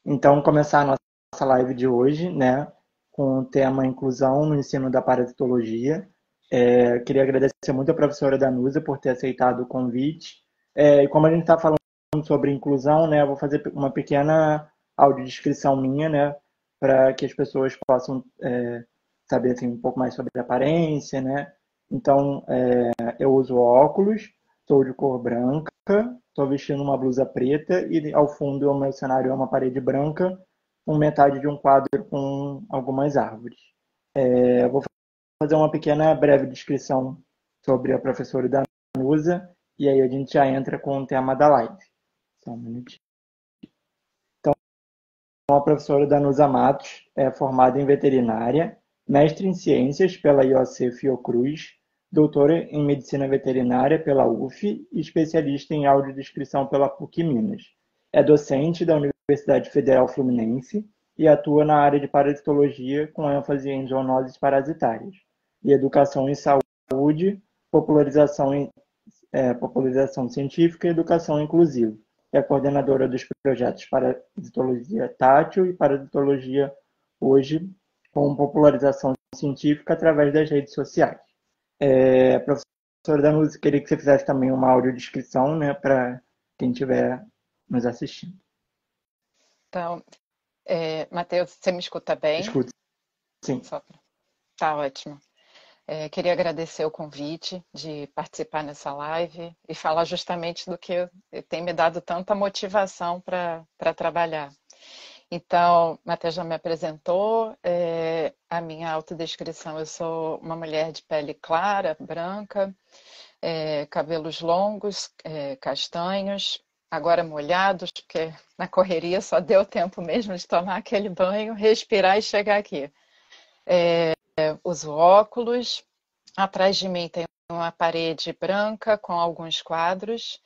Então, começar a nossa live de hoje, né, com o tema Inclusão no ensino da parasitologia. Queria agradecer muito a professora Danusa por ter aceitado o convite. E como a gente está falando sobre inclusão, né, eu vou fazer uma pequena audiodescrição minha, né, para que as pessoas possam saber assim, um pouco mais sobre a aparência, né. Então, eu uso óculos, sou de cor branca, estou vestindo uma blusa preta e ao fundo o meu cenário é uma parede branca com metade de um quadro com algumas árvores. Eu vou fazer uma pequena breve descrição sobre a professora Danusa e aí a gente já entra com o tema da live. Só um minutinho. Então, a professora Danusa Matos é formada em veterinária, mestre em ciências pela IOC Fiocruz, doutora em medicina veterinária pela UF e especialista em audiodescrição pela PUC Minas. É docente da Universidade Federal Fluminense e atua na área de parasitologia com ênfase em zoonoses parasitárias e educação em saúde, popularização, popularização científica e educação inclusiva. É coordenadora dos projetos Parasitologia Tátil e Parasitologia Hoje, com popularização científica através das redes sociais. Professora Danusa, queria que você fizesse também uma audiodescrição, né, para quem estiver nos assistindo. Então, Matheus, você me escuta bem? Escute, sim. Tá ótimo. Queria agradecer o convite de participar nessa live e falar justamente do que tem me dado tanta motivação para trabalhar. Então, Matheus já me apresentou, a minha autodescrição, eu sou uma mulher de pele clara, branca, cabelos longos, castanhos, agora molhados, porque na correria só deu tempo mesmo de tomar aquele banho, respirar e chegar aqui. Uso óculos, atrás de mim tem uma parede branca com alguns quadros,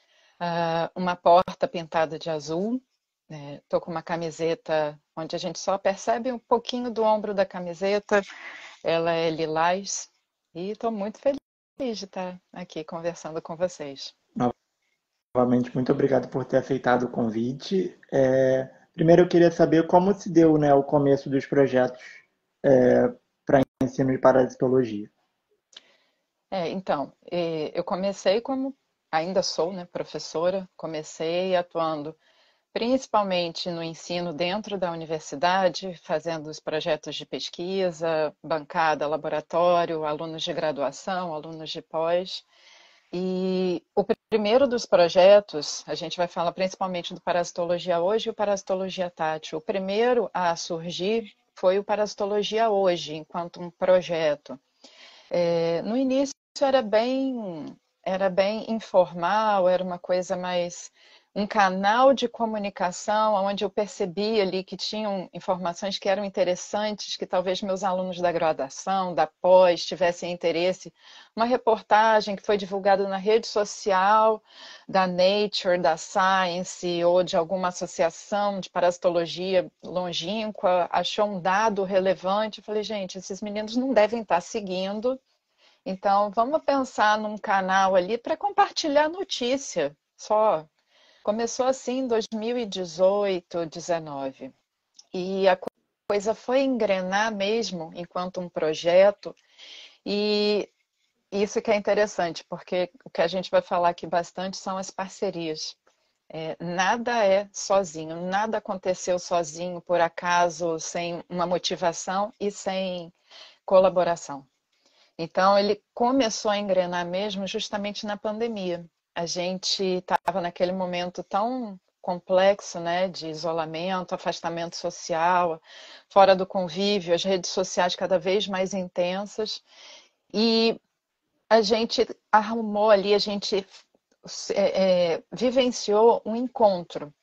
uma porta pintada de azul. Estou com uma camiseta onde a gente só percebe um pouquinho do ombro da camiseta. Ela é lilás e estou muito feliz de estar aqui conversando com vocês. Novamente, muito obrigado por ter aceitado o convite. Primeiro, eu queria saber como se deu, né, o começo dos projetos para ensino de parasitologia. Então, eu comecei como, ainda sou, né, professora, comecei atuando principalmente no ensino dentro da universidade, fazendo os projetos de pesquisa, bancada, laboratório, alunos de graduação, alunos de pós. E o primeiro dos projetos, a gente vai falar principalmente do Parasitologia Hoje e o Parasitologia Tátil. O primeiro a surgir foi o Parasitologia Hoje, enquanto um projeto. No início era bem informal, era uma coisa mais um canal de comunicação onde eu percebi ali que tinham informações que eram interessantes, que talvez meus alunos da graduação, da pós, tivessem interesse. Uma reportagem que foi divulgada na rede social da Nature, da Science ou de alguma associação de parasitologia longínqua, achou um dado relevante. Eu falei, gente, esses meninos não devem estar seguindo, então vamos pensar num canal ali para compartilhar notícia só. Começou assim em 2018, 19. E a coisa foi engrenar mesmo enquanto um projeto. E isso que é interessante, porque o que a gente vai falar aqui bastante são as parcerias. Nada é sozinho, nada aconteceu sozinho, por acaso, sem uma motivação e sem colaboração. Então, ele começou a engrenar mesmo justamente na pandemia. A gente estava naquele momento tão complexo, né, de isolamento, afastamento social, fora do convívio, as redes sociais cada vez mais intensas, e a gente arrumou ali, a gente vivenciou um encontro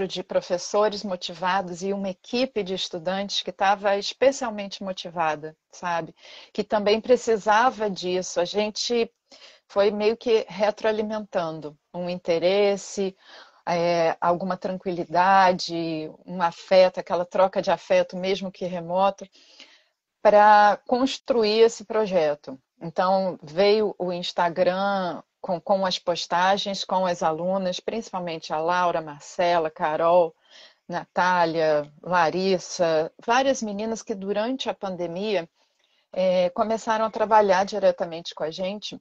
de professores motivados e uma equipe de estudantes que estava especialmente motivada, sabe? Que também precisava disso. A gente foi meio que retroalimentando um interesse, alguma tranquilidade, um afeto, aquela troca de afeto, mesmo que remoto, para construir esse projeto. Então, veio o Instagram com as postagens, com as alunas, principalmente a Laura, a Marcela, a Carol, Natália, Larissa, várias meninas que durante a pandemia começaram a trabalhar diretamente com a gente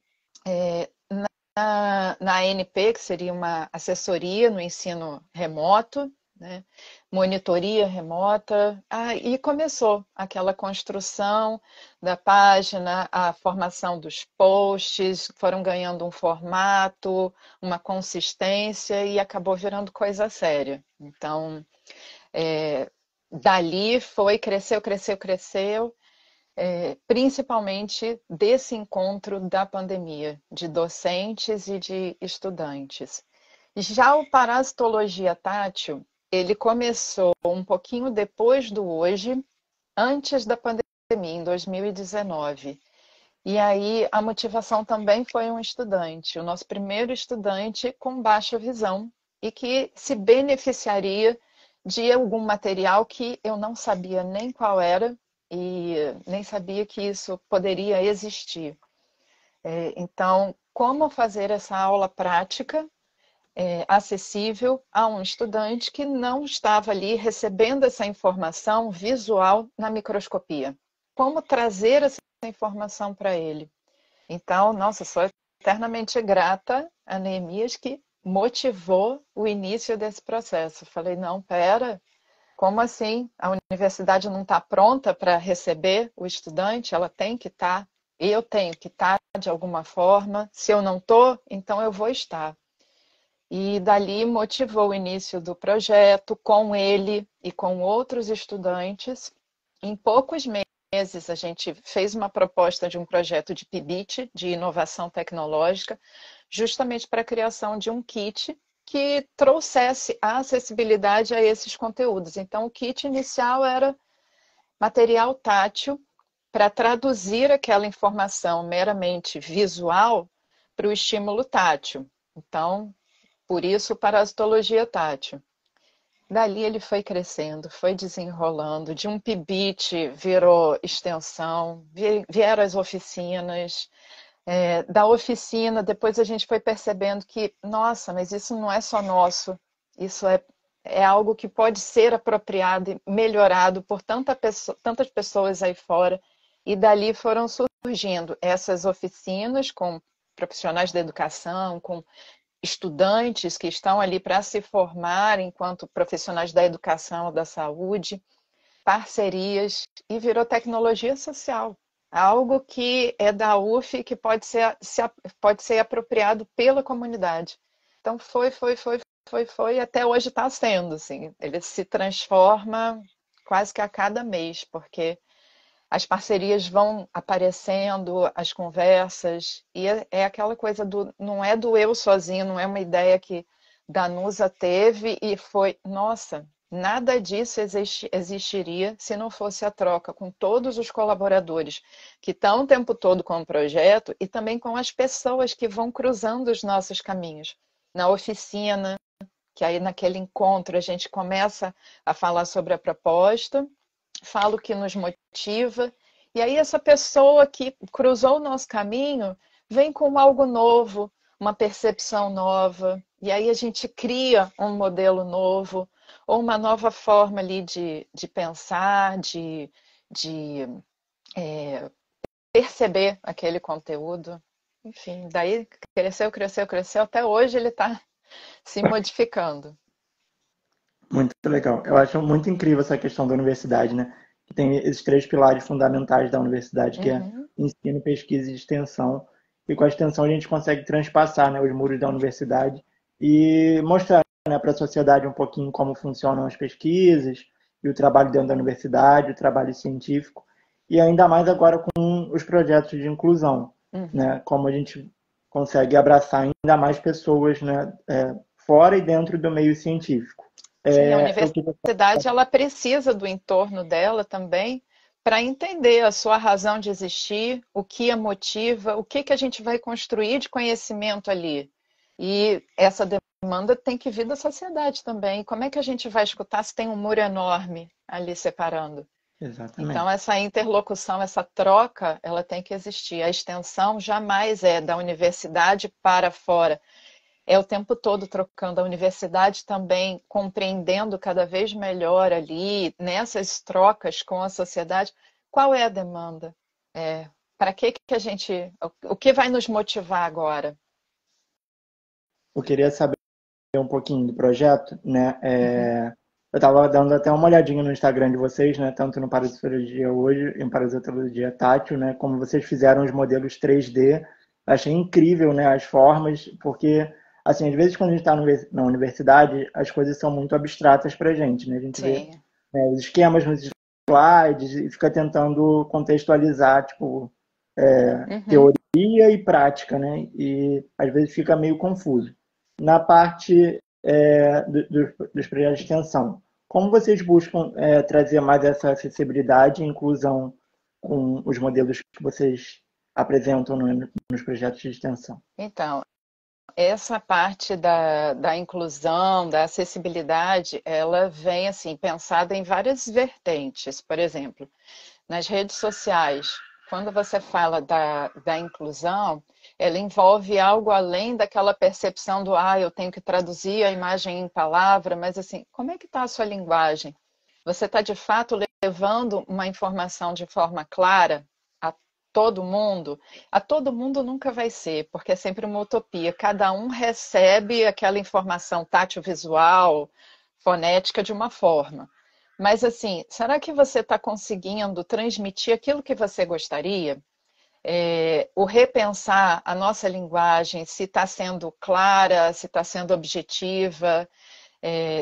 na ANP, que seria uma assessoria no ensino remoto, né? Monitoria remota, e começou aquela construção da página, a formação dos posts, foram ganhando um formato, uma consistência e acabou virando coisa séria. Então, dali foi, cresceu, cresceu, cresceu, principalmente desse encontro da pandemia, de docentes e de estudantes. Já o Parasitologia Tátil, ele começou um pouquinho depois do hoje, antes da pandemia, em 2019. E aí a motivação também foi um estudante, o nosso primeiro estudante com baixa visão e que se beneficiaria de algum material que eu não sabia nem qual era e nem sabia que isso poderia existir. Então, como fazer essa aula prática acessível a um estudante que não estava ali recebendo essa informação visual na microscopia? Como trazer essa informação para ele? Então, nossa, sou eternamente grata a Neemias que motivou o início desse processo. Falei, não, pera, como assim? A universidade não está pronta para receber o estudante? Ela tem que estar, eu tenho que estar de alguma forma. Se eu não estou, então eu vou estar. E dali motivou o início do projeto com ele e com outros estudantes. Em poucos meses, a gente fez uma proposta de um projeto de PIBIT, de inovação tecnológica, justamente para a criação de um kit que trouxesse a acessibilidade a esses conteúdos. Então, o kit inicial era material tátil para traduzir aquela informação meramente visual para o estímulo tátil. Então, por isso, parasitologia tátil. Dali ele foi crescendo, foi desenrolando. De um PIBIT virou extensão, vieram as oficinas. Da oficina, depois a gente foi percebendo que, nossa, mas isso não é só nosso. Isso é algo que pode ser apropriado e melhorado por tantas pessoas aí fora. E dali foram surgindo essas oficinas com profissionais da educação, com estudantes que estão ali para se formar enquanto profissionais da educação ou da saúde, parcerias, e virou tecnologia social. Algo que é da UF e que pode ser apropriado pela comunidade. Então foi, até hoje está sendo, assim. Ele se transforma quase que a cada mês, porque as parcerias vão aparecendo, as conversas, e é aquela coisa não é do eu sozinho, não é uma ideia que Danusa teve e foi, nossa, nada disso existiria se não fosse a troca com todos os colaboradores que estão o tempo todo com o projeto e também com as pessoas que vão cruzando os nossos caminhos. Na oficina, que aí naquele encontro a gente começa a falar sobre a proposta, falo que nos motiva, e aí essa pessoa que cruzou o nosso caminho vem com algo novo, uma percepção nova, e aí a gente cria um modelo novo, ou uma nova forma ali de pensar, de perceber aquele conteúdo. Enfim, daí cresceu, cresceu, cresceu, até hoje ele está se modificando. Muito legal. Eu acho muito incrível essa questão da universidade, né? Que tem esses três pilares fundamentais da universidade, que é Uhum. ensino, pesquisa e extensão. E com a extensão a gente consegue transpassar, né, os muros da universidade e mostrar, né, para a sociedade um pouquinho como funcionam as pesquisas e o trabalho dentro da universidade, o trabalho científico. E ainda mais agora com os projetos de inclusão, Uhum. né? Como a gente consegue abraçar ainda mais pessoas, né, fora e dentro do meio científico. Sim, a Eu queria... universidade ela precisa do entorno dela também para entender a sua razão de existir, o que a motiva, o que que a gente vai construir de conhecimento ali. E essa demanda tem que vir da sociedade também. Como é que a gente vai escutar se tem um muro enorme ali separando? Então, Exatamente. essa interlocução, essa troca, ela tem que existir. A extensão jamais é da universidade para fora. é o tempo todo trocando, a universidade também compreendendo cada vez melhor ali, nessas trocas com a sociedade, qual é a demanda? Para que a gente, o que vai nos motivar agora? Eu queria saber um pouquinho do projeto, né? Uhum. Eu estava dando até uma olhadinha no Instagram de vocês, né? Tanto no Parasitologia hoje, em Parasitologia Tátil, né? Como vocês fizeram os modelos 3D. Achei incrível, né? As formas, porque, assim, às vezes quando a gente está na universidade, as coisas são muito abstratas para a gente, né? A gente vê, Sim. né, os esquemas nos slides e fica tentando contextualizar, tipo, Uhum. teoria e prática, né? E às vezes fica meio confuso. Na parte dos projetos de extensão, como vocês buscam trazer mais essa acessibilidade e inclusão com os modelos que vocês apresentam nos projetos de extensão? Então, essa parte da inclusão, da acessibilidade, ela vem assim pensada em várias vertentes. Por exemplo, nas redes sociais, quando você fala da inclusão, ela envolve algo além daquela percepção do eu tenho que traduzir a imagem em palavra, mas assim, como é que está a sua linguagem? Você está de fato levando uma informação de forma clara a todo mundo? A todo mundo nunca vai ser, porque é sempre uma utopia. Cada um recebe aquela informação tátil, visual, fonética de uma forma. Mas assim, será que você está conseguindo transmitir aquilo que você gostaria? O repensar a nossa linguagem, se está sendo clara, se está sendo objetiva,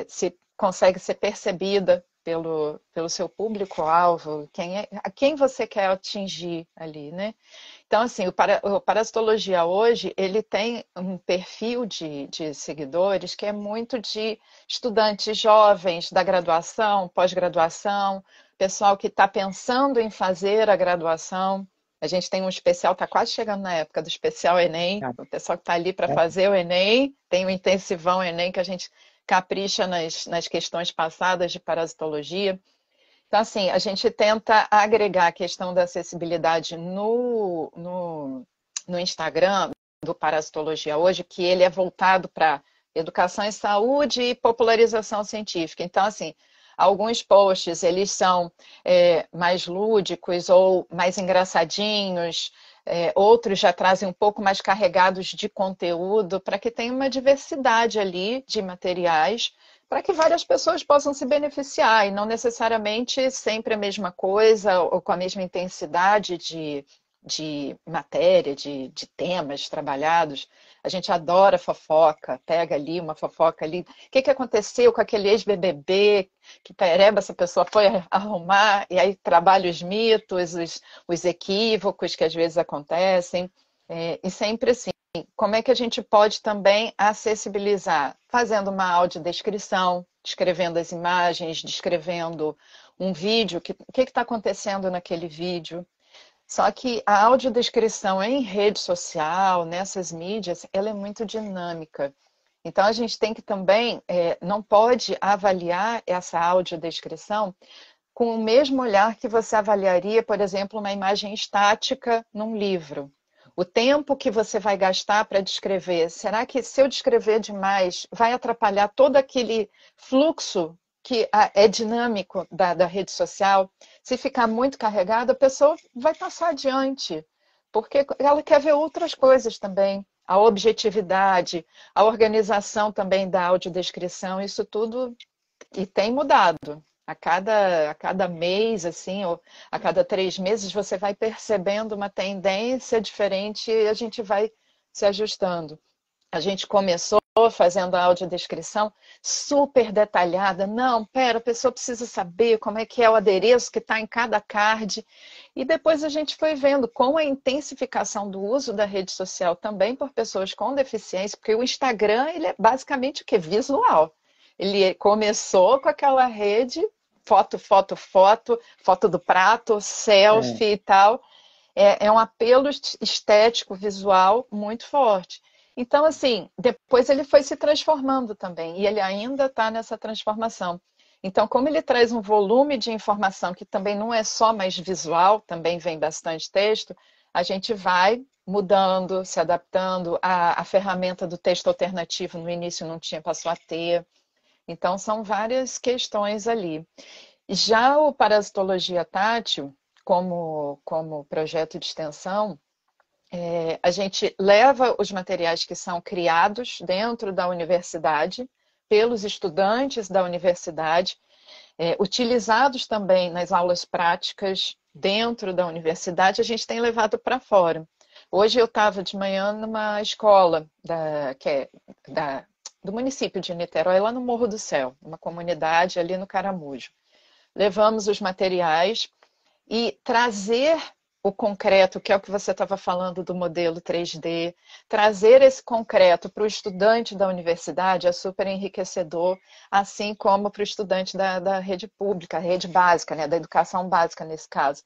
se consegue ser percebida pelo seu público-alvo, a quem você quer atingir ali, né? Então, assim, o Parasitologia hoje, ele tem um perfil de seguidores que é muito de estudantes jovens da graduação, pós-graduação, pessoal que está pensando em fazer a graduação. A gente tem um especial, está quase chegando na época do especial Enem, Ah, o pessoal que está ali para é? fazer o Enem, tem o intensivão Enem que a gente capricha nas questões passadas de parasitologia. Então, assim, a gente tenta agregar a questão da acessibilidade no Instagram do Parasitologia hoje, que ele é voltado para educação e saúde e popularização científica. Então, assim, alguns posts, eles são mais lúdicos ou mais engraçadinhos, outros já trazem um pouco mais carregados de conteúdo, para que tenha uma diversidade ali de materiais, para que várias pessoas possam se beneficiar, e não necessariamente sempre a mesma coisa ou com a mesma intensidade de matéria, de temas trabalhados. A gente adora fofoca, pega ali uma fofoca ali. O que aconteceu com aquele ex-BBB? Que pereba essa pessoa foi arrumar? E aí trabalha os mitos, os equívocos que às vezes acontecem. E sempre assim, como é que a gente pode também acessibilizar? Fazendo uma audiodescrição, descrevendo as imagens, descrevendo um vídeo, o que está acontecendo naquele vídeo. Só que a audiodescrição em rede social, nessas mídias, ela é muito dinâmica. Então a gente tem que também, não pode avaliar essa audiodescrição com o mesmo olhar que você avaliaria, por exemplo, uma imagem estática num livro. O tempo que você vai gastar para descrever, será que se eu descrever demais, vai atrapalhar todo aquele fluxo que é dinâmico da rede social? Se ficar muito carregado, a pessoa vai passar adiante, porque ela quer ver outras coisas também. A objetividade, a organização também da audiodescrição, isso tudo e tem mudado. A cada mês, assim, ou a cada 3 meses, você vai percebendo uma tendência diferente e a gente vai se ajustando. A gente começou fazendo a audiodescrição super detalhada. Não, pera, a pessoa precisa saber como é que é o adereço que está em cada card. E depois a gente foi vendo com a intensificação do uso da rede social também por pessoas com deficiência, porque o Instagram ele é basicamente o que? Visual. Ele começou com aquela rede, foto, foto, foto, foto do prato, É, selfie e tal. É um apelo estético, visual muito forte. Então, assim, depois ele foi se transformando também, e ele ainda está nessa transformação. Então, como ele traz um volume de informação que também não é só mais visual, também vem bastante texto, a gente vai mudando, se adaptando. A ferramenta do texto alternativo no início não tinha, passou a ter. Então, são várias questões ali. Já o Parasitologia Tátil, como projeto de extensão, a gente leva os materiais que são criados dentro da universidade, pelos estudantes da universidade, utilizados também nas aulas práticas dentro da universidade, a gente tem levado para fora. Hoje eu estava de manhã numa escola do município de Niterói, lá no Morro do Céu, uma comunidade ali no Caramujo. Levamos os materiais e trazer o concreto, que é o que você estava falando do modelo 3D, trazer esse concreto para o estudante da universidade é super enriquecedor, assim como para o estudante da rede pública, rede básica, né, da educação básica nesse caso.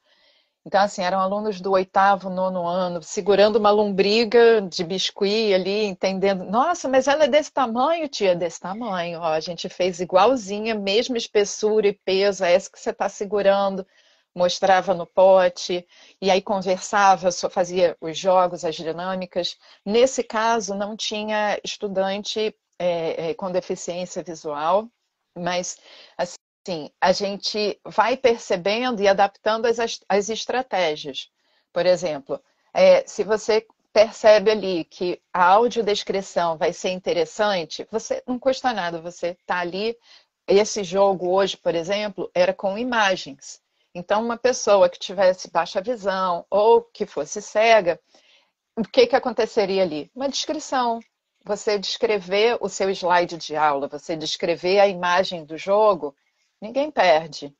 Então, assim, eram alunos do 8º, 9º ano, segurando uma lombriga de biscuit ali, entendendo. Nossa, mas ela é desse tamanho, tia? Desse tamanho. Ó, a gente fez igualzinha, mesma espessura e peso, é essa que você está segurando. Mostrava no pote, e aí conversava, só fazia os jogos, as dinâmicas. Nesse caso, não tinha estudante com deficiência visual, mas, assim, a gente vai percebendo e adaptando as estratégias. Por exemplo, se você percebe ali que a audiodescrição vai ser interessante, você não custa nada, você está ali. Esse jogo hoje, por exemplo, era com imagens. Então, uma pessoa que tivesse baixa visão ou que fosse cega, o que aconteceria ali? Uma descrição. Você descrever o seu slide de aula, você descrever a imagem do jogo, ninguém perde.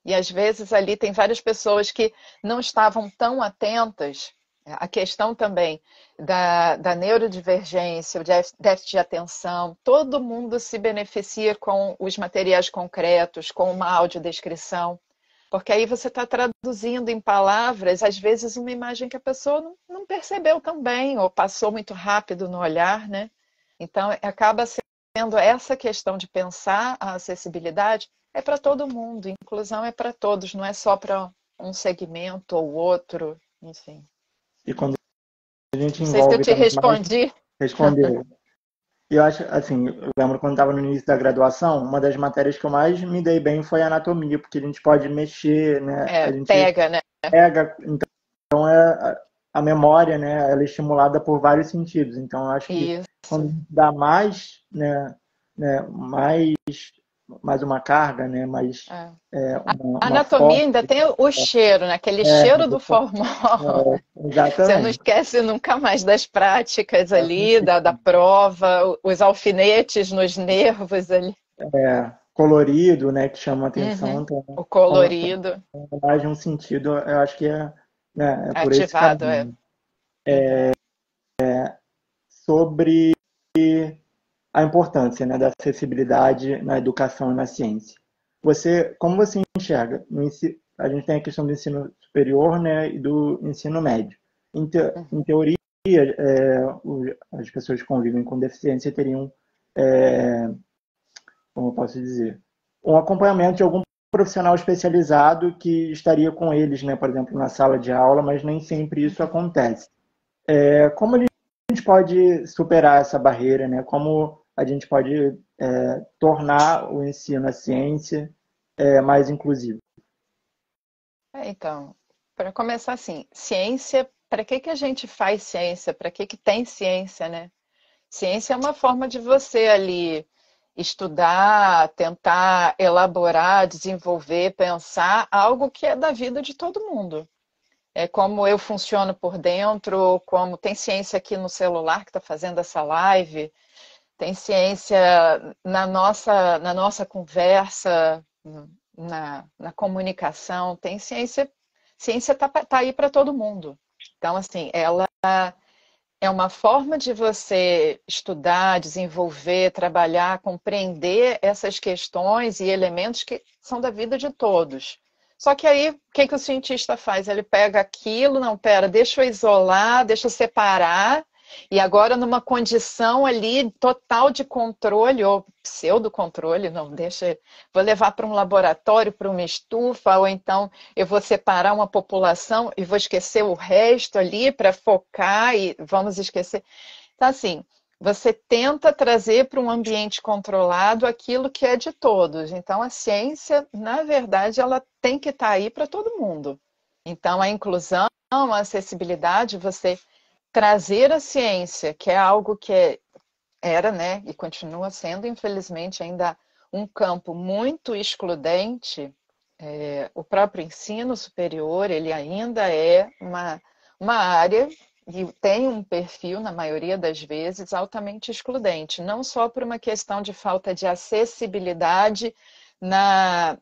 E às vezes ali tem várias pessoas que não estavam tão atentas. A questão também da neurodivergência, o déficit de atenção, todo mundo se beneficia com os materiais concretos, com uma audiodescrição. Porque aí você está traduzindo em palavras, às vezes, uma imagem que a pessoa não percebeu tão bem, ou passou muito rápido no olhar, né? Então, acaba sendo essa questão de pensar a acessibilidade, é para todo mundo, inclusão é para todos, não é só para um segmento ou outro, enfim. E quando a gente Não sei se eu envolve te também mais, respondi. respondeu. E eu acho, assim, eu lembro quando estava no início da graduação, uma das matérias que eu mais me dei bem foi anatomia, porque a gente pode mexer, né? A gente Pega, né? pega, então a memória, né? Ela é estimulada por vários sentidos. Então, eu acho que quando Isso. dá mais, mais uma carga, né? Mais A uma anatomia forma. ainda tem o cheiro, né? Aquele É, cheiro do formol. Você não exatamente. esquece nunca mais das práticas ali, da prova, os alfinetes nos nervos ali. Colorido, né? Que chama a atenção. Uhum. Então, O colorido mais de um sentido, eu acho que né, é por esse ativado, caminho. Uhum. Sobre a importância, né, da acessibilidade na educação e na ciência. Como você enxerga? A gente tem a questão do ensino superior, né, e do ensino médio. Em teoria, as pessoas que convivem com deficiência teriam, como eu posso dizer, um acompanhamento de algum profissional especializado que estaria com eles, né, por exemplo, na sala de aula, mas nem sempre isso acontece. Como a gente pode superar essa barreira, né? Como a gente pode tornar o ensino, a ciência, mais inclusivo? Então, para começar assim, ciência, para que a gente faz ciência? Para que tem ciência, né? Ciência é uma forma de você ali estudar, tentar elaborar, desenvolver, pensar algo que é da vida de todo mundo. É como eu funciono por dentro, como tem ciência aqui no celular que está fazendo essa live, tem ciência na nossa conversa, na comunicação, tem ciência. Ciência está aí para todo mundo. Então, assim, ela é uma forma de você estudar, desenvolver, trabalhar, compreender essas questões e elementos que são da vida de todos. Só que aí, o que o cientista faz? Ele pega aquilo, não, pera, deixa eu isolar, deixa eu separar E agora numa condição ali total de controle, ou pseudo-controle, não, deixa, vou levar para um laboratório, para uma estufa, ou então eu vou separar uma população e vou esquecer o resto ali para focar e vamos esquecer. Então, assim, você tenta trazer para um ambiente controlado aquilo que é de todos. Então, a ciência, na verdade, ela tem que estar aí para todo mundo. Então, a inclusão, a acessibilidade, você trazer a ciência, que é algo que era, né, e continua sendo, infelizmente, ainda um campo muito excludente. O próprio ensino superior, ele ainda é uma área e tem um perfil, na maioria das vezes, altamente excludente, não só por uma questão de falta de acessibilidade na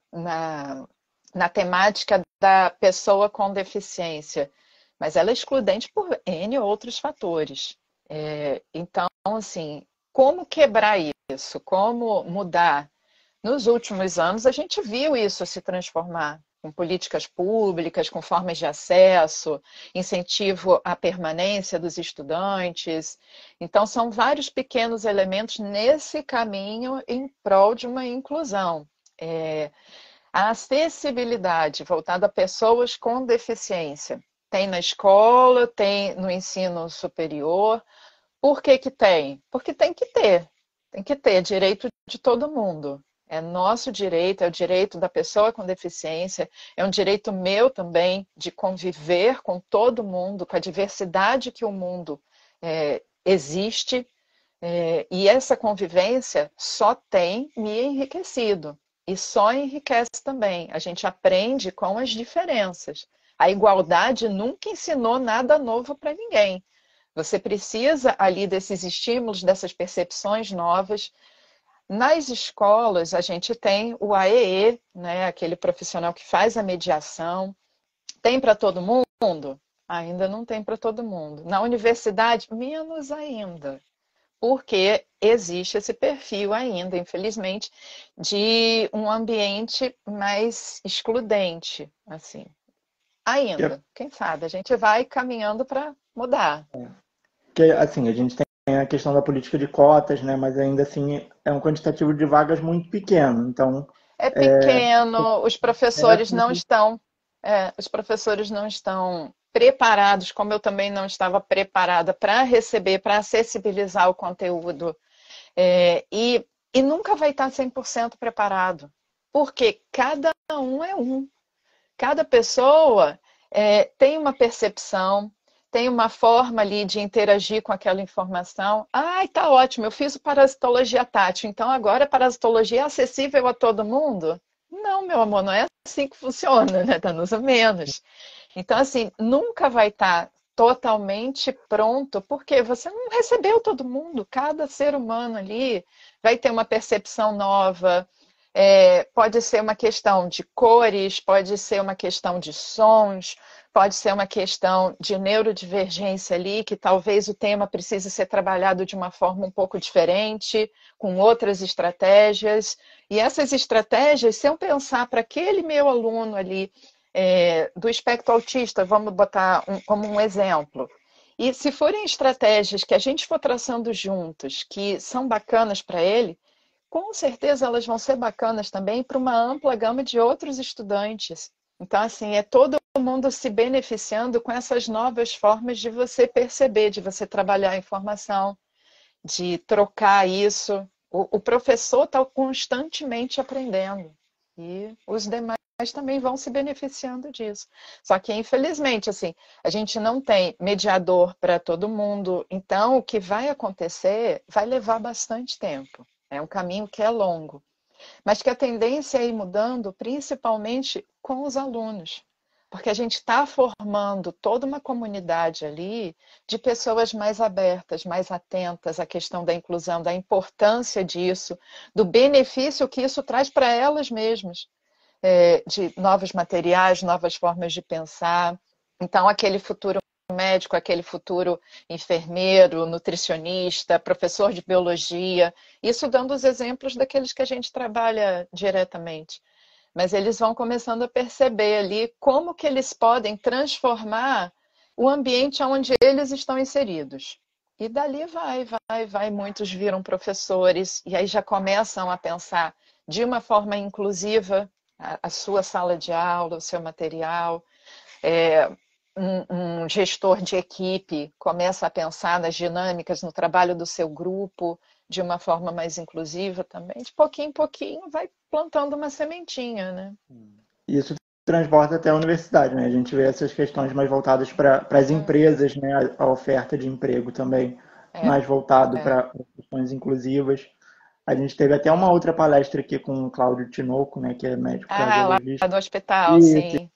temática da pessoa com deficiência, mas ela é excludente por N outros fatores. Então, assim, como quebrar isso? Como mudar? Nos últimos anos, a gente viu isso se transformar com políticas públicas, com formas de acesso, incentivo à permanência dos estudantes. Então, são vários pequenos elementos nesse caminho em prol de uma inclusão. A acessibilidade voltada a pessoas com deficiência. Tem na escola, tem no ensino superior. Por que que tem? Porque tem que ter. Tem que ter direito de todo mundo. É nosso direito, é o direito da pessoa com deficiência, é um direito meu também de conviver com todo mundo, com a diversidade que o mundo existe. E essa convivência só tem me enriquecido. E só enriquece também. A gente aprende com as diferenças. A igualdade nunca ensinou nada novo para ninguém. Você precisa ali desses estímulos, dessas percepções novas. Nas escolas, a gente tem o AEE, né, aquele profissional que faz a mediação. Tem para todo mundo? Ainda não tem para todo mundo. Na universidade, menos ainda. Porque existe esse perfil ainda, infelizmente, de um ambiente mais excludente, assim. Ainda, quem sabe, a gente vai caminhando para mudar. Que, assim, a gente tem a questão da política de cotas, né? Mas ainda assim é um quantitativo de vagas muito pequeno. Então, É é, pequeno, os professores não estão preparados, como eu também não estava preparada para receber, para acessibilizar o conteúdo. E nunca vai estar 100% preparado, porque cada um é um. Cada pessoa tem uma percepção, tem uma forma ali de interagir com aquela informação. Ai, tá ótimo, eu fiz o parasitologia tátil, então agora a parasitologia é acessível a todo mundo? Não, meu amor, não é assim que funciona, né? Tá nos menos. Então, assim, nunca vai estar totalmente pronto, porque você não recebeu todo mundo, cada ser humano ali vai ter uma percepção nova. Pode ser uma questão de cores, pode ser uma questão de sons, pode ser uma questão de neurodivergência ali, que talvez o tema precise ser trabalhado de uma forma um pouco diferente, com outras estratégias. E essas estratégias, se eu pensar para aquele meu aluno ali, do espectro autista, vamos botar como um exemplo. E se forem estratégias que a gente for traçando juntos, que são bacanas para ele, com certeza elas vão ser bacanas também para uma ampla gama de outros estudantes. Então, assim, é todo mundo se beneficiando com essas novas formas de você perceber, de você trabalhar a informação, de trocar isso. O professor está constantemente aprendendo e os demais também vão se beneficiando disso. Só que, infelizmente, assim, a gente não tem mediador para todo mundo, então o que vai acontecer vai levar bastante tempo. É um caminho que é longo, mas que a tendência é ir mudando, principalmente com os alunos, porque a gente está formando toda uma comunidade ali de pessoas mais abertas, mais atentas à questão da inclusão, da importância disso, do benefício que isso traz para elas mesmas, de novos materiais, novas formas de pensar. Então, aquele futuro médico, aquele futuro enfermeiro, nutricionista, professor de biologia, isso dando os exemplos daqueles que a gente trabalha diretamente. Mas eles vão começando a perceber ali como que eles podem transformar o ambiente onde eles estão inseridos. E dali vai, muitos viram professores, e aí já começam a pensar de uma forma inclusiva a sua sala de aula, o seu material. É, um gestor de equipe começa a pensar nas dinâmicas no trabalho do seu grupo de uma forma mais inclusiva também. De pouquinho em pouquinho vai plantando uma sementinha, né? Isso transborda até a universidade, né? A gente vê essas questões mais voltadas para as empresas, né? A oferta de emprego também É, mais voltado é. para questões inclusivas. A gente teve até uma outra palestra aqui com o Cláudio Tinoco, né? Que é médico Ah, lá cardiologista. do hospital, E sim,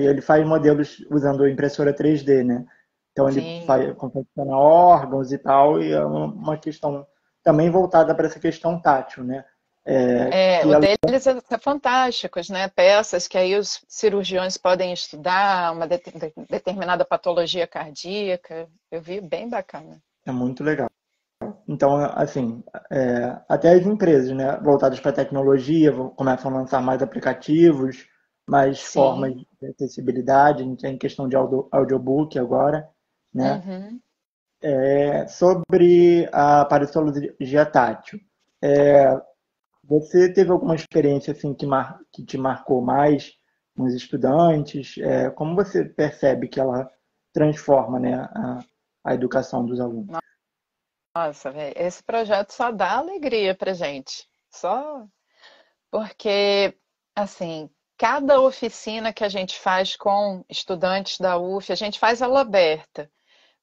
ele faz modelos usando impressora 3D, né? Então ele sim. faz, confecciona órgãos e tal, e é uma questão também voltada para essa questão tátil, né? É, Que o deles é fantásticos, né? Peças que aí os cirurgiões podem estudar, uma determinada patologia cardíaca. Eu vi bem bacana. é muito legal. Então, assim, até as empresas, né, voltadas para a tecnologia, começam a lançar mais aplicativos, mais formas Sim. de acessibilidade. A gente tem questão de audiobook agora, né? Uhum. Sobre a parasitologia tátil, você teve alguma experiência assim que te marcou mais com os estudantes? Como você percebe que ela transforma, né, a educação dos alunos? Nossa, velho, esse projeto só dá alegria pra gente. Só porque, assim, cada oficina que a gente faz com estudantes da UF, a gente faz aula aberta.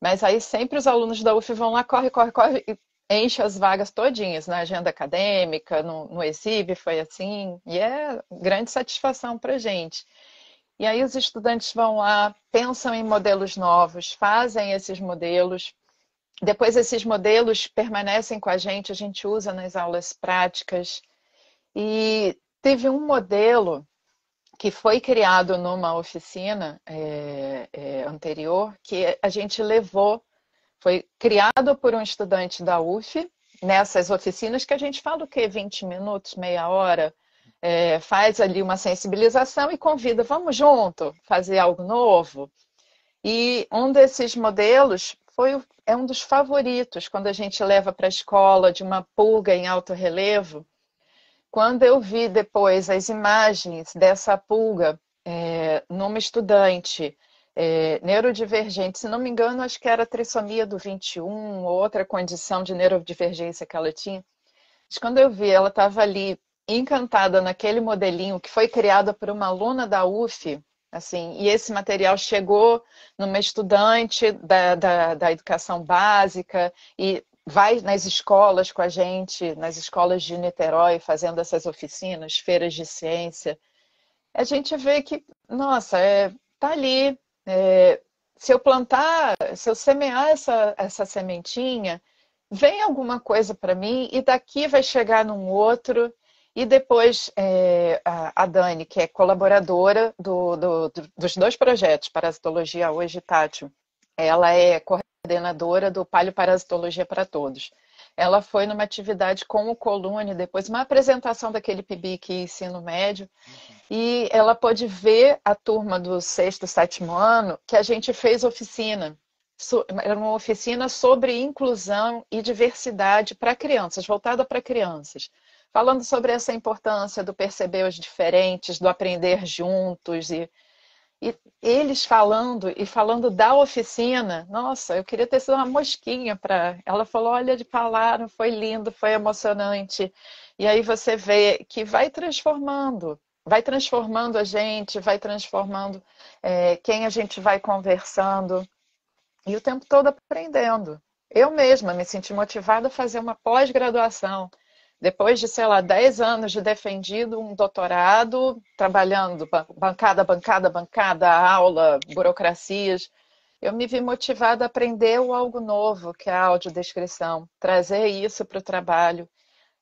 Mas aí sempre os alunos da UF vão lá, corre, corre, corre, e enche as vagas todinhas na agenda acadêmica, no ESIB, foi assim, e é grande satisfação para a gente. E aí os estudantes vão lá, pensam em modelos novos, fazem esses modelos, depois esses modelos permanecem com a gente usa nas aulas práticas. E teve um modelo que foi criado numa oficina anterior, que a gente levou, foi criado por um estudante da UF, nessas oficinas que a gente fala o quê? 20 minutos, meia hora, faz ali uma sensibilização e convida, vamos junto, fazer algo novo. E um desses modelos é um dos favoritos, quando a gente leva para a escola de uma pulga em alto relevo. Quando eu vi depois as imagens dessa pulga numa estudante neurodivergente, se não me engano, acho que era trissomia do 21, ou outra condição de neurodivergência que ela tinha. Mas quando eu vi, ela estava ali encantada naquele modelinho que foi criado por uma aluna da UF, assim, e esse material chegou numa estudante da educação básica e vai nas escolas com a gente, nas escolas de Niterói, fazendo essas oficinas, feiras de ciência. A gente vê que, nossa, tá ali. Se eu plantar, se eu semear essa sementinha, vem alguma coisa para mim e daqui vai chegar num outro. E depois a Dani, que é colaboradora dos dois projetos, Parasitologia Hoje e Tátil, ela é coordenadora do Palio Parasitologia para Todos. Ela foi numa atividade com o Colune, depois uma apresentação daquele PIBIC ensino médio, e ela pôde ver a turma do sexto, sétimo ano que a gente fez oficina. Era uma oficina sobre inclusão e diversidade para crianças, voltada para crianças. Falando sobre essa importância do perceber os diferentes, do aprender juntos e eles falando da oficina, nossa, eu queria ter sido uma mosquinha para. Ela falou: olha, de falaram, foi lindo, foi emocionante. E aí você vê que vai transformando a gente, vai transformando quem a gente vai conversando, e o tempo todo aprendendo. Eu mesma me senti motivada a fazer uma pós-graduação. Depois de, sei lá, 10 anos de defendido um doutorado, trabalhando bancada, bancada, bancada, aula, burocracias, eu me vi motivada a aprender algo novo, que é a audiodescrição, trazer isso para o trabalho.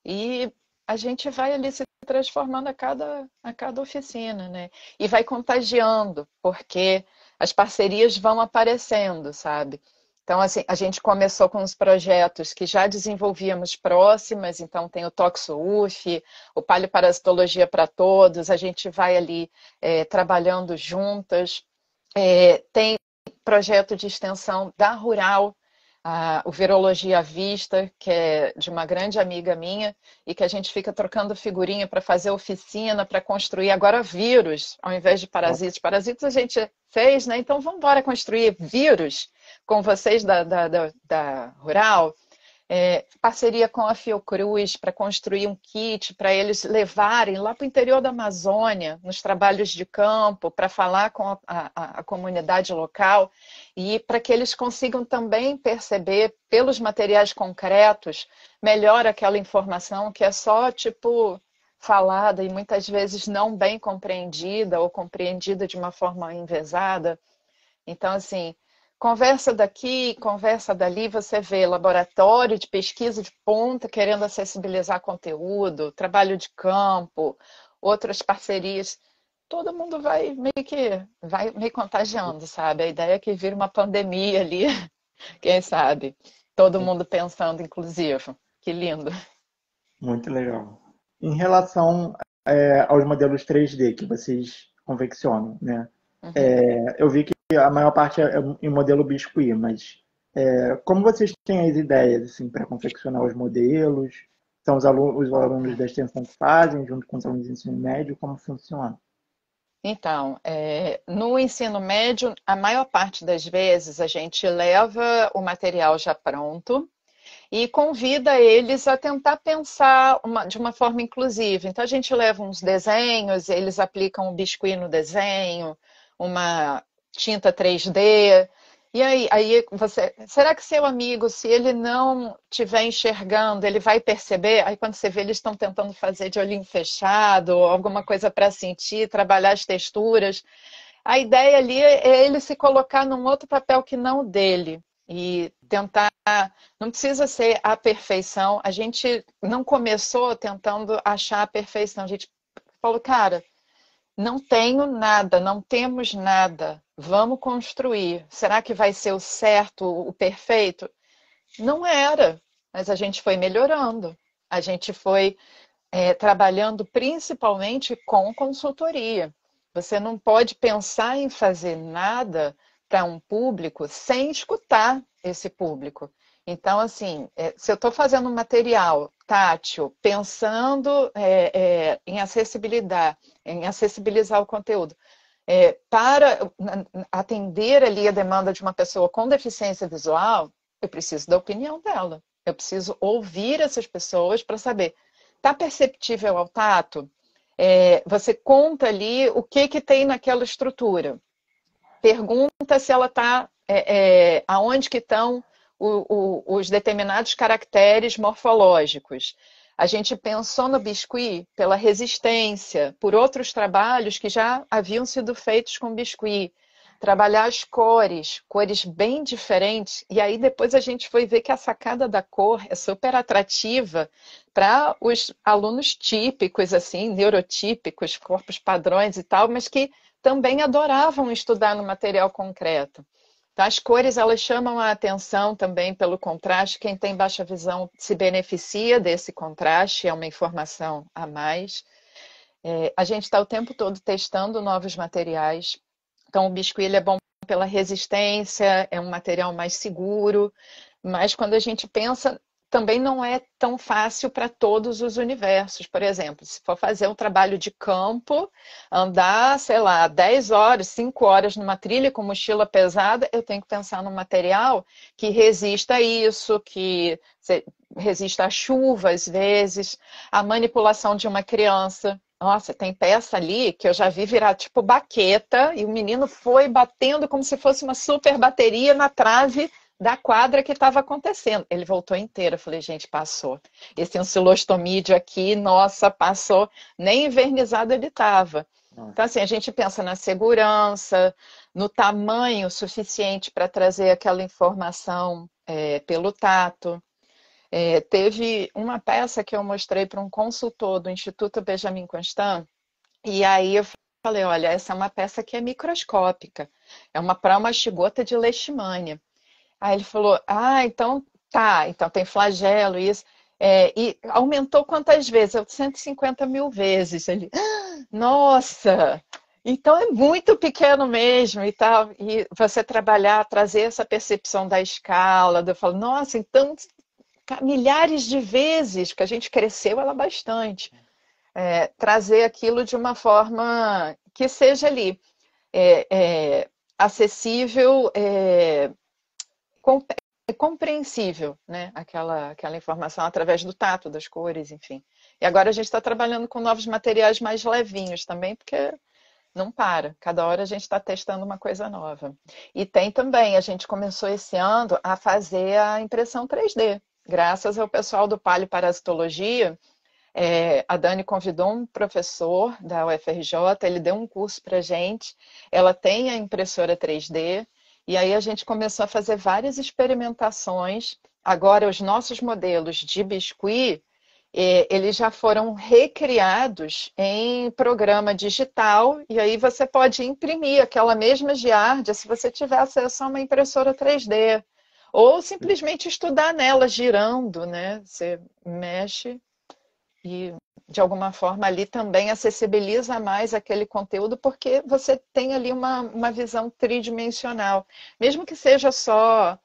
E a gente vai ali se transformando a cada oficina, né? E vai contagiando, porque as parcerias vão aparecendo, sabe? Então, assim, a gente começou com os projetos que já desenvolvíamos próximas, então tem o Toxo UF, o Paleoparasitologia para Todos, a gente vai ali trabalhando juntas. Tem projeto de extensão da Rural, o Virologia à Vista, que é de uma grande amiga minha, e que a gente fica trocando figurinha para fazer oficina, para construir agora vírus, ao invés de parasitas. Parasitas a gente fez, né? Então vamos embora construir vírus com vocês da Rural. Parceria com a Fiocruz para construir um kit para eles levarem lá para o interior da Amazônia, nos trabalhos de campo, para falar com a comunidade local e para que eles consigam também perceber, pelos materiais concretos, melhor aquela informação que é só, tipo, falada e muitas vezes não bem compreendida ou compreendida de uma forma envesada. Então, assim, conversa daqui, conversa dali, você vê laboratório de pesquisa de ponta querendo acessibilizar conteúdo, trabalho de campo, outras parcerias. Todo mundo vai meio contagiando, sabe? A ideia é que vira uma pandemia ali, quem sabe? Todo mundo pensando inclusivo. Que lindo. Muito legal. Em relação aos modelos 3D que vocês confeccionam, né? Uhum. Eu vi que a maior parte é em modelo biscuit, mas como vocês têm as ideias assim, para confeccionar os modelos? São os alunos da extensão que fazem, junto com os alunos do ensino médio, como funciona? Então, no ensino médio, a maior parte das vezes a gente leva o material já pronto e convida eles a tentar pensar de uma forma inclusiva. Então, a gente leva uns desenhos, eles aplicam um biscuit no desenho, uma tinta 3D. E aí será que seu amigo, se ele não estiver enxergando, ele vai perceber? Aí quando você vê, eles estão tentando fazer de olhinho fechado, ou alguma coisa para sentir, trabalhar as texturas. A ideia ali é ele se colocar num outro papel que não o dele e tentar. Não precisa ser a perfeição. A gente não começou tentando achar a perfeição. A gente falou, cara, não tenho nada, não temos nada. Vamos construir. Será que vai ser o certo, o perfeito? Não era, mas a gente foi melhorando. A gente foi trabalhando principalmente com consultoria. Você não pode pensar em fazer nada para um público sem escutar esse público. Então, assim, se eu estou fazendo um material tátil, pensando em acessibilidade, em acessibilizar o conteúdo, para atender ali a demanda de uma pessoa com deficiência visual, eu preciso da opinião dela. Eu preciso ouvir essas pessoas para saber, está perceptível ao tato? Você conta ali o que tem naquela estrutura. Pergunta se ela está, aonde que estão os determinados caracteres morfológicos. A gente pensou no biscuit pela resistência, por outros trabalhos que já haviam sido feitos com biscuit. Trabalhar as cores, cores bem diferentes, e aí depois a gente foi ver que a sacada da cor é super atrativa para os alunos típicos, assim, neurotípicos, corpos padrões e tal, mas que também adoravam estudar no material concreto. Então, as cores, elas chamam a atenção também pelo contraste. Quem tem baixa visão se beneficia desse contraste, é uma informação a mais. A gente está o tempo todo testando novos materiais. Então, o biscuit ele é bom pela resistência, é um material mais seguro, mas quando a gente pensa, também não é tão fácil para todos os universos. Por exemplo, se for fazer um trabalho de campo, andar, sei lá, 10 horas, 5 horas numa trilha com mochila pesada, eu tenho que pensar num material que resista a isso, que resista à chuva, às vezes, à manipulação de uma criança. Nossa, tem peça ali que eu já vi virar tipo baqueta e o menino foi batendo como se fosse uma super bateria na trave da quadra que estava acontecendo. Ele voltou inteiro. Eu falei, gente, passou. Esse ancilostomídeo aqui, nossa, passou. Nem invernizado ele estava. Então, assim, a gente pensa na segurança, no tamanho suficiente para trazer aquela informação pelo tato. Teve uma peça que eu mostrei para um consultor do Instituto Benjamin Constant, e aí eu falei, olha, essa é uma peça que é microscópica, é uma mastigota de leishmania. Aí ele falou, então tá, então tem flagelo, isso. E aumentou quantas vezes? Eu, 150 mil vezes. Ele, nossa! Então é muito pequeno mesmo e tal. E você trabalhar, trazer essa percepção da escala, eu falo, nossa, então milhares de vezes, que a gente cresceu ela bastante. Trazer aquilo de uma forma que seja ali é, é, acessível, compreensível, né? Aquela informação através do tato, das cores, enfim. E agora a gente está trabalhando com novos materiais mais levinhos também, porque não para. Cada hora a gente está testando uma coisa nova. E tem também, a gente começou esse ano a fazer a impressão 3D. Graças ao pessoal do Paleoparasitologia, a Dani convidou um professor da UFRJ, ele deu um curso para a gente. Ela tem a impressora 3D, e aí a gente começou a fazer várias experimentações. Agora, os nossos modelos de biscuit, eles já foram recriados em programa digital, e aí você pode imprimir aquela mesma giardia se você tiver acesso a uma impressora 3D. Ou simplesmente estudar nela girando, né? Você mexe e, de alguma forma, ali também acessibiliza mais aquele conteúdo, porque você tem ali uma visão tridimensional. Mesmo que seja só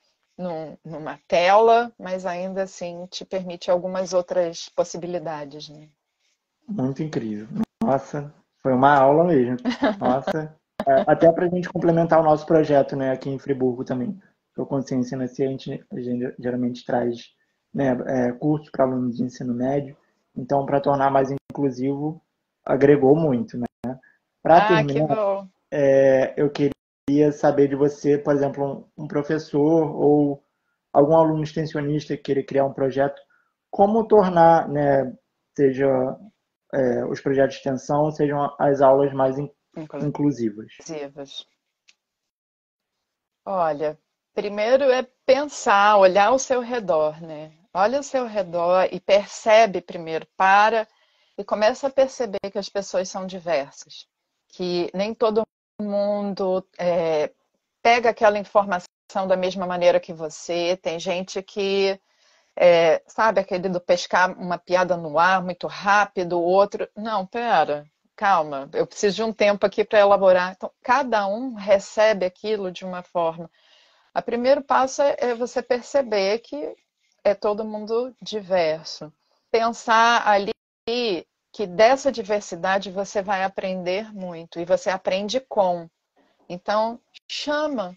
numa tela, mas ainda assim te permite algumas outras possibilidades, né? Muito incrível. Nossa, foi uma aula mesmo. Nossa, até para a gente complementar o nosso projeto, né, aqui em Friburgo também. O Consciência na Ciência, a gente geralmente traz, né, cursos para alunos de ensino médio. Então, para tornar mais inclusivo, agregou muito, né? Para Ah, que terminar, bom. eu queria saber de você, por exemplo, um professor ou algum aluno extensionista que queira criar um projeto, como tornar, né, seja os projetos de extensão, sejam as aulas mais inclusivas. Inclusivas. Olha, primeiro é pensar, olhar ao seu redor, né? Olha ao seu redor e percebe primeiro, para e começa a perceber que as pessoas são diversas, que nem todo mundo pega aquela informação da mesma maneira que você. Tem gente que, sabe, aquele do pescar uma piada no ar muito rápido, o outro. Não, pera, calma, eu preciso de um tempo aqui para elaborar. Então, cada um recebe aquilo de uma forma. O primeiro passo é você perceber que é todo mundo diverso. Pensar ali que dessa diversidade você vai aprender muito e você aprende com. Então, chama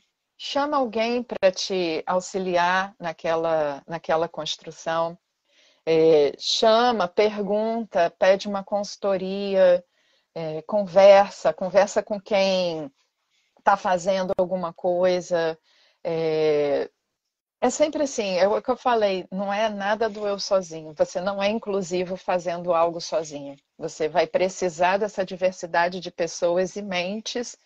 alguém para te auxiliar naquela construção. Chama, pergunta, pede uma consultoria, conversa com quem está fazendo alguma coisa. É, é sempre assim, é o que eu falei, não é nada do eu sozinho. Você não é inclusivo fazendo algo sozinho. Você vai precisar dessa diversidade de pessoas e mentes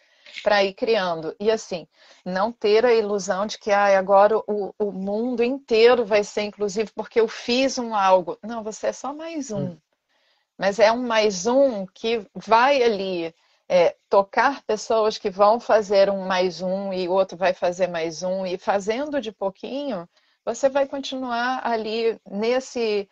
para ir criando. E assim, não ter a ilusão de que agora o mundo inteiro vai ser inclusivo porque eu fiz um algo. Não, você é só mais um. Mas é um mais um que vai ali tocar pessoas que vão fazer um mais um e o outro vai fazer mais um, e fazendo de pouquinho, você vai continuar ali nesse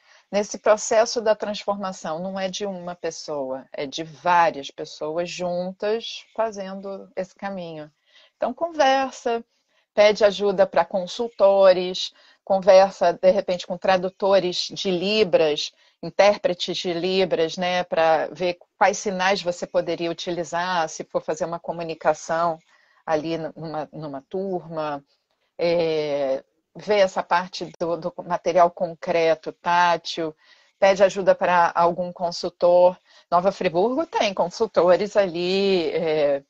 processo da transformação. Não é de uma pessoa, é de várias pessoas juntas fazendo esse caminho. Então, conversa, pede ajuda para consultores, conversa de repente com tradutores de Libras, intérpretes de Libras, né, para ver quais sinais você poderia utilizar se for fazer uma comunicação ali numa turma, ver essa parte do material concreto, tátil, pede ajuda para algum consultor. Nova Friburgo tem consultores ali,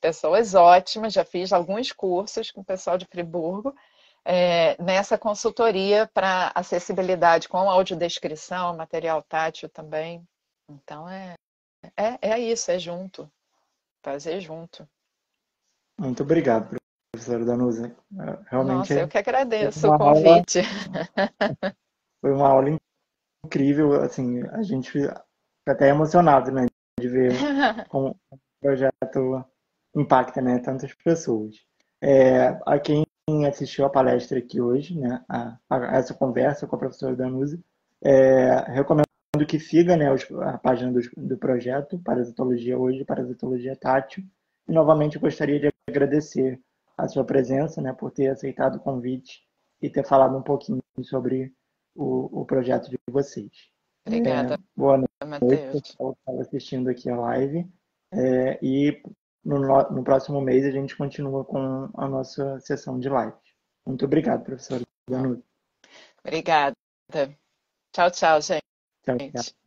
pessoas ótimas, já fiz alguns cursos com o pessoal de Friburgo, nessa consultoria para acessibilidade com audiodescrição, material tátil também. Então é isso, é junto, fazer junto. Muito obrigado, professora Danusa. Realmente Nossa, eu que foi agradeço o uma aula, convite. foi uma aula incrível, assim, a gente fica até emocionado, né, de ver como o projeto impacta, né, tantas pessoas. A quem assistiu a palestra aqui hoje, né, essa conversa com a professora Danusa, recomendo que siga, né, a página do projeto Parasitologia Hoje, Parasitologia Tátil, E, novamente, eu gostaria de agradecer a sua presença, né, por ter aceitado o convite e ter falado um pouquinho sobre o projeto de vocês. Obrigada, Boa noite, Matheus. pessoal que estava assistindo aqui a live. E no próximo mês a gente continua com a nossa sessão de live. Muito obrigado, professora Bom, Danuta. obrigada. Tchau, tchau, Tchau, tchau. gente.